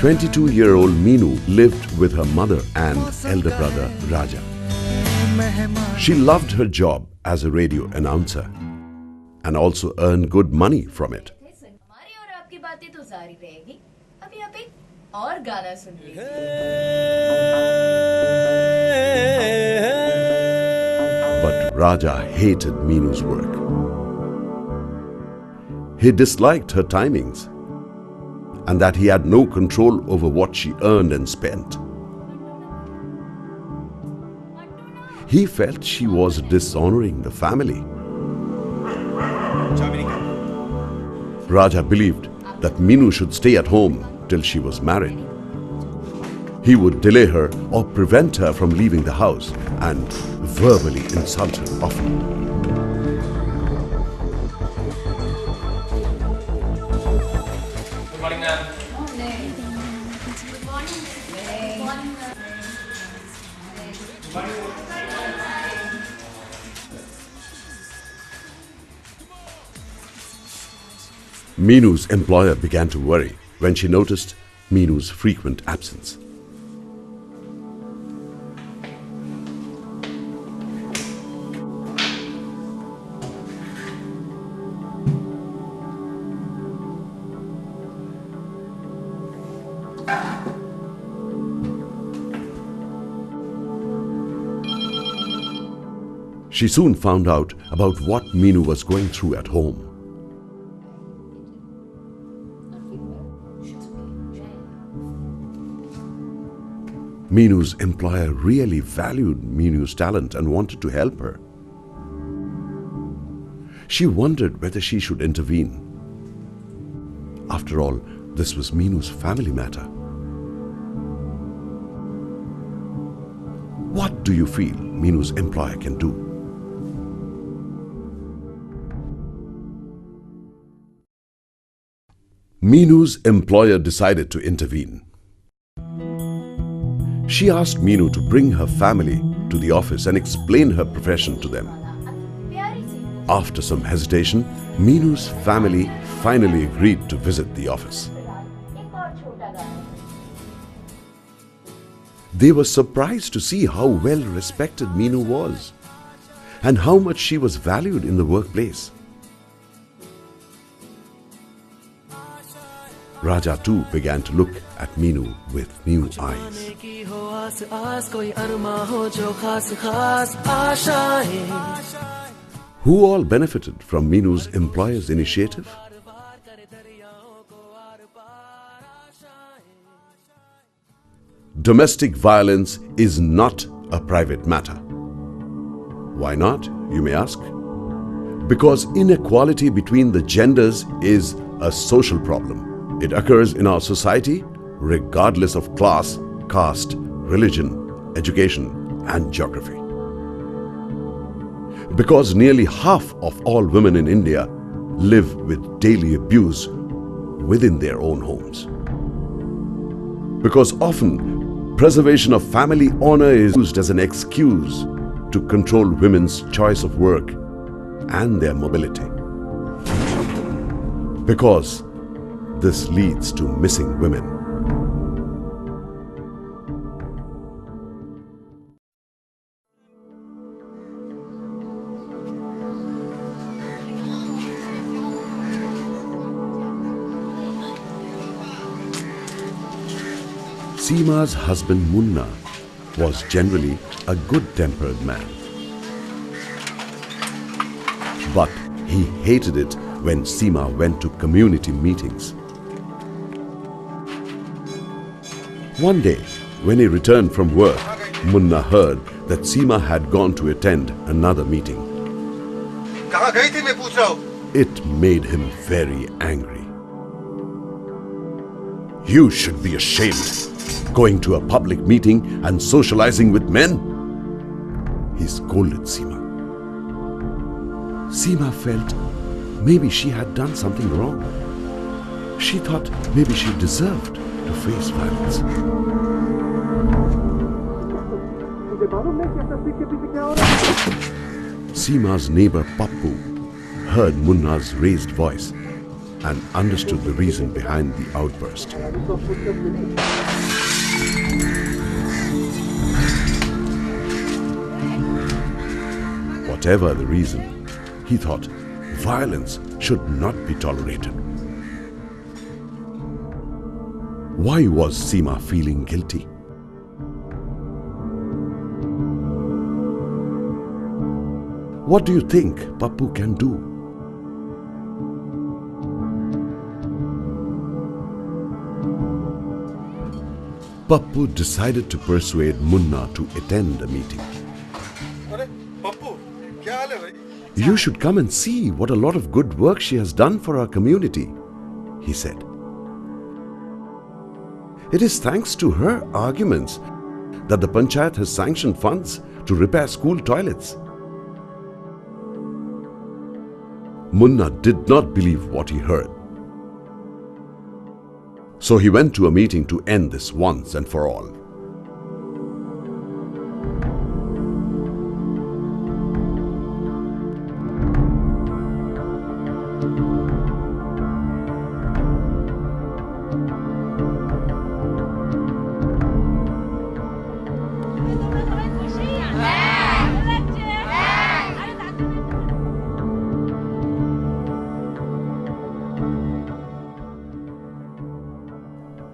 22-year-old Meenu lived with her mother and elder brother Raja. She loved her job as a radio announcer and also earned good money from it. हमारी और आपकी बातें तो जारी रहेगी। अभी आप एक और गाना सुन लीजिए। But Raja hated Meenu's work. He disliked her timings and that he had no control over what she earned and spent. He felt she was dishonoring the family. Raja believed that Meenu should stay at home till she was married. He would delay her or prevent her from leaving the house and verbally insult her often. Meenu's employer began to worry when she noticed Meenu's frequent absence. She soon found out about what Meenu was going through at home. Meenu's employer really valued Meenu's talent and wanted to help her. She wondered whether she should intervene. After all, this was Meenu's family matter. What do you feel Meenu's employer can do? Meenu's employer decided to intervene. She asked Meenu to bring her family to the office and explain her profession to them. After some hesitation, Meenu's family finally agreed to visit the office. They were surprised to see how well respected Meenu was and how much she was valued in the workplace. Raja too began to look at Meenu with new eyes. Who all benefited from Meenu's employer's initiative? Domestic violence is not a private matter. Why not, you may ask? Because inequality between the genders is a social problem. It occurs in our society regardless of class, caste, religion, education, and geography. Because nearly half of all women in India live with daily abuse within their own homes. Because often preservation of family honor is used as an excuse to control women's choice of work and their mobility. Because this leads to missing women. Seema's husband Munna was generally a good-tempered man. But he hated it when Seema went to community meetings. One day, when he returned from work, Munna heard that Seema had gone to attend another meeting. It made him very angry. You should be ashamed, going to a public meeting and socializing with men. He scolded Seema. Seema felt maybe she had done something wrong. She thought maybe she deserved to face violence. Seema's neighbor Pappu heard Munna's raised voice. and understood the reason behind the outburst. Whatever the reason, he thought violence should not be tolerated. Why was Seema feeling guilty? What do you think Pappu can do? Pappu decided to persuade Munna to attend the meeting. You should come and see what a lot of good work she has done for our community, he said. It is thanks to her arguments that the Panchayat has sanctioned funds to repair school toilets. Munna did not believe what he heard. So he went to a meeting to end this once and for all.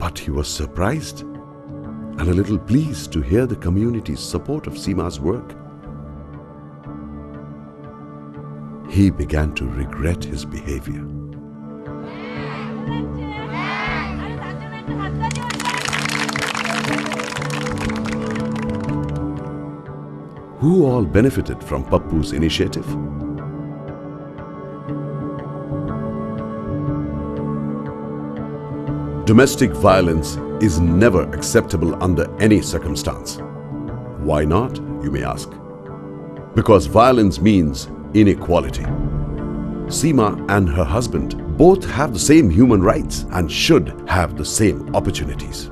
But he was surprised and a little pleased to hear the community's support of Seema's work. He began to regret his behavior. Who all benefited from Pappu's initiative? Domestic violence is never acceptable under any circumstance. Why not, you may ask? Because violence means inequality. Seema and her husband both have the same human rights and should have the same opportunities.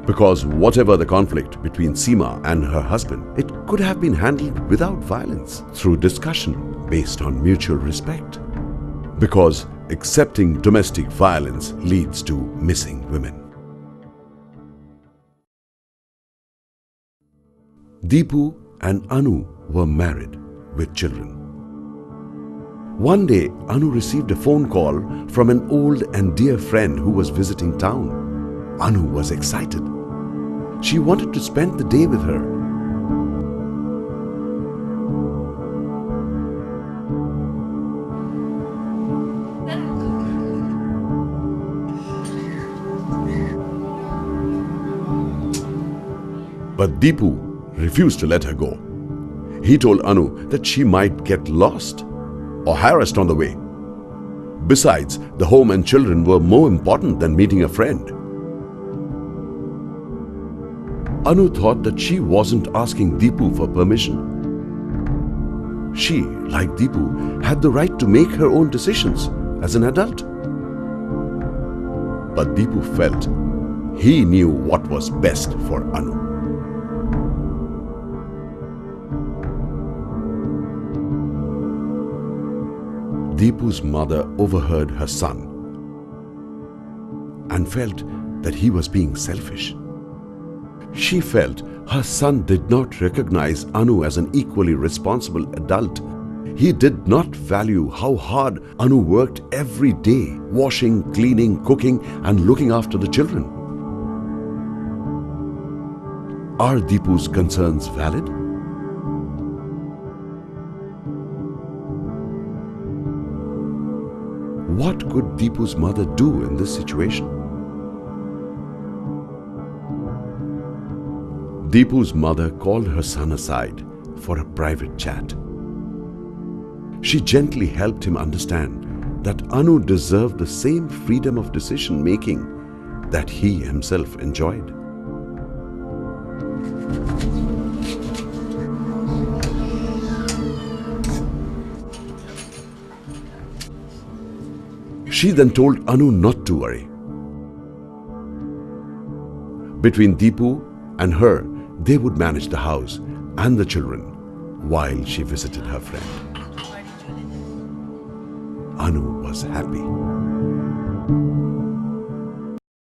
Because whatever the conflict between Seema and her husband, it could have been handled without violence, through discussion based on mutual respect. Because accepting domestic violence leads to missing women. Deepu and Anu were married with children. One day, Anu received a phone call from an old and dear friend who was visiting town. Anu was excited. She wanted to spend the day with her. But Deepu refused to let her go. He told Anu that she might get lost or harassed on the way. Besides, the home and children were more important than meeting a friend. Anu thought that she wasn't asking Deepu for permission. She, like Deepu, had the right to make her own decisions as an adult. But Deepu felt he knew what was best for Anu. Deepu's mother overheard her son and felt that he was being selfish. She felt her son did not recognize Anu as an equally responsible adult. He did not value how hard Anu worked every day, washing, cleaning, cooking, and looking after the children. Are Deepu's concerns valid? What could Deepu's mother do in this situation? Deepu's mother called her son aside for a private chat. She gently helped him understand that Anu deserved the same freedom of decision-making that he himself enjoyed. She then told Anu not to worry. Between Deepu and her, they would manage the house and the children while she visited her friend. Anu was happy.